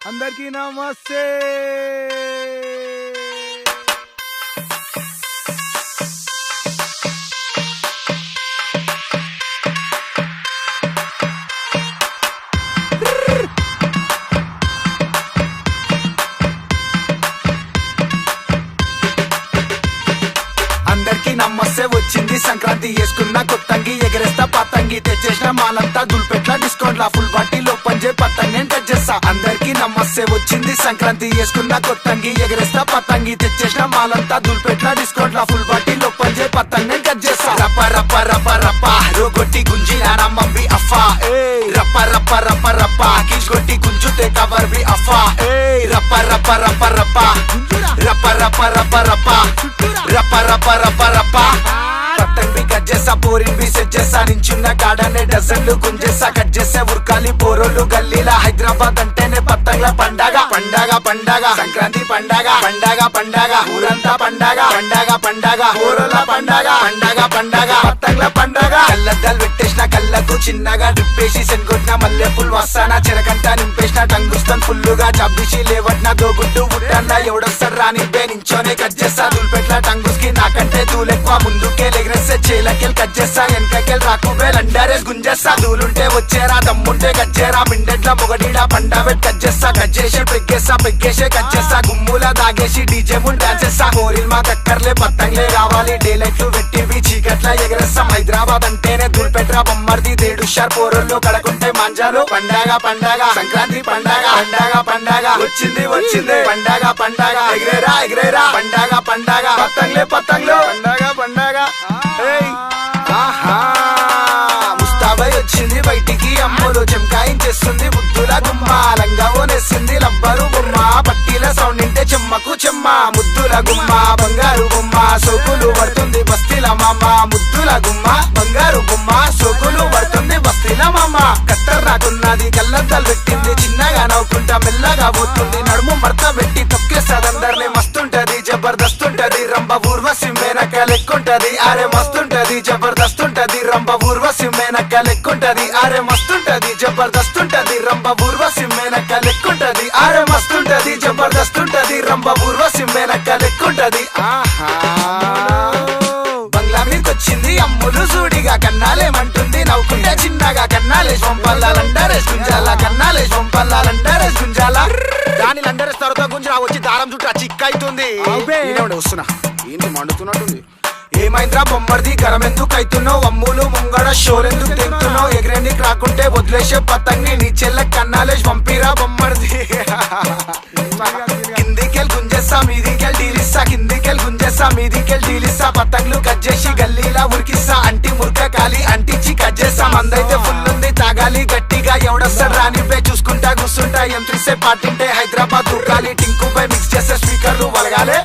అందరికీ నమస్తే. అందరికీ నమస్తే. వచ్చింది సంక్రాంతి, వేసుకున్న కొత్తంగి, ఎగరేస్తా పతంగి, తెచ్చేసిన మాలంతా దుల్పెట్ల డిస్కౌంట్ లా ఫుల్ బాటిల్ ఓపెన్ చే పతంగి నేను టచ్ చేస్తా. అందరికీ నమస్తే. వచ్చింది సంక్రాంతి, వేసుకున్న కొత్తంగి, ఎగరేస్తా పతంగి, తెచ్చేసిన మాలంతా దుల్పెట్ల డిస్కౌంట్ లా ఫుల్ బాటిల్ ఓపెన్ చే పతంగి నేను టచ్ చేస్తా. రప్ప రప్ప రప్ప రప్ప రోగొట్టి గుంజి నానమ్మి అఫా, రప్ప రప్ప రప్ప రప్ప కిష్ కొట్టి గుంజుతే కవర్ బి అఫా, రప్ప రప్ప రప్ప రప్ప రప్ప రప్ప రప్ప రప్ప రప్ప రప్ప రప్ప రప్ప పతంగ్ బి కట్ చేసా, పోరిన్ బి సెట్ చేసా, నించున్న కాడనే డజన్లు గుంజేసా, కట్ చేసే ఉరకాలి పోరోలు గల్లీలా. హైదరాబాద్ అంటేనే పతంగ్ల పండగ పండగ పండగ, సంక్రాంతి పండగ పండగ పండగ, ఊరంతా పండగ పండగ పండగ, ఊరోల పండగ పండగ పండగ, పతంగ్ల పండగ. కళ్ళద్దాలు పెట్టేసిన కళ్ళకు చిన్నగా డ్రిప్పేసి సెన్గొట్టిన మల్లె ఫుల్ వస్తానా, చెరకంట నింపేసిన టంగుస్తాన్ ఫుల్లుగా, చబ్బిసి లేవట్న దోగుంటూ ముట్టన్నా, ఎవడొస్తాడు రాని బే నించోనే కట్ చేస్తా. దుల్పెట్ల టంగుస్కి నాకంటే దూలెక్కువ, ముందుకే ఎగరేస్తే చేలకెళ్ళి కట్ చేస్తా, వెనకకెళ్ళి రాకుబే లండరేసి గుంజేస్తా. దూలుంటే వచ్చేరా, దమ్ముంటే కట్ చేయరా, మిండెట్ల మొగడీడా పండా పెట్టి కట్ చేస్తా, కట్ చేసి పెగ్గేస్తా, పెగ్గేసే కట్ చేస్తా, గుమ్ములా దాగేసి డీజే ముందు డాన్స్ చేస్తా. కోరిల్ మా కక్కర్లే పతంగ్లే కావాలి, డే లైట్లు పెట్టివి చీకట్ల ఎగరేస్తాం. హైదరాబాద్ అంటేనే దుల్పెట్రా బొమ్మర్ది, దేడు షార్ పోరల్లో కడకుంటే మంజాలు. పండగ పండగ, సంక్రాంతి పండగ పండగ పండగ, వచ్చింది వచ్చింది పండగ పండగ, ఎగిరేరా ఎగిరేరా పండగ పండగ, పతంగ్లే పతంగ్లు పండగ పండగ. ముస్తాబై వచ్చింది బయటికి, అమ్ములు చెంకాయించేస్తుంది బుద్ధుల గుమ్మ, లంగా ఓనేసింది లబ్బరు బొమ్మ, పట్టీల సౌండ్ ఇంటే చెమ్మకు చెమ్మ, ముద్దుల గుమ్మ బంగారు బొమ్మ, సోకులు పడుతుంది బస్తీల మామ, ముద్దుల గుమ్మ బంగారు బొమ్మ, సోకులు పడుతుంది బస్తీల మామ. కత్తర్ రాకున్నది, కళ్ళద్దాలు పెట్టింది, చిన్నగా నవ్వుకుంటా మెల్లగా పోతుంది, నడుము మడత పెట్టి తొక్కేస్తాదందరినీ, మస్తుంటది జబర్దస్త్ ఉంటది, రంభ ఊర్వశి మేనక లెక్కుంటది, అరే మస్తుంటది జబర్దస్త్ ఉంటది, రంభ ఊర్వశి మేనక లెక్కుంటది, అరే మస్తుంటది జబర్దస్త్ ఉంటది, రంభ ఊర్వశి మేనక లెక్కుంటది, అరే మస్తుంటది జబర్దస్త్ ఉంటది, రంభ ఊర్వశి మేనక లెక్కుంటది. బంగ్లా మీదకొచ్చింది అమ్ములు సూడిగా, కన్నాలేమంటుంది నవ్వుకుంటే చిన్నగా, కన్నాలేసి పంపల్లాలంటారేసి గుంజాల, కన్నాలేసి పంపల్లాలంటారేసి గుంజాల. దాని లండరేసి తర్వాత గుంజా వచ్చి దారం చుట్టూ చిక్క అవుతుంది, వస్తున్నా ఏంటి మండుతున్నట్టుంది. ఏమైంద్రా బొమ్మర్ది గరం ఎందుకు అవుతున్నావు, అమ్ములు ముంగడ షోరెందుకు తింటున్నావు, ఎగిరేందుకు రాకుంటే వదిలేసే పతంగి, నీ చెల్ల కన్నాలేసి పంపిరా బొమ్మర్ది. కిందికెళ్ళి గుంజేస్తా మీదికెళ్ళి డీలిస్తా, కిందికెళ్ళి గుంజేస్తా మీదికెళ్ళి డీలిస్తా, పతంగులు కట్ చేసి గల్లీలా ఉరికిస్తా, అంటి మురక కాలి అంటించి కట్ చేస్తా. మందైతే ఫుల్ ఉంది తాగాలి గట్టిగా, ఎవడొస్తాడు రాని పే చూసుకుంటా కూర్చుంటా, M3 పాటింటే హైదరాబాద్ దూకాలి, టింకు పై మిక్స్ చేసే స్పీకర్లు వలగాలే.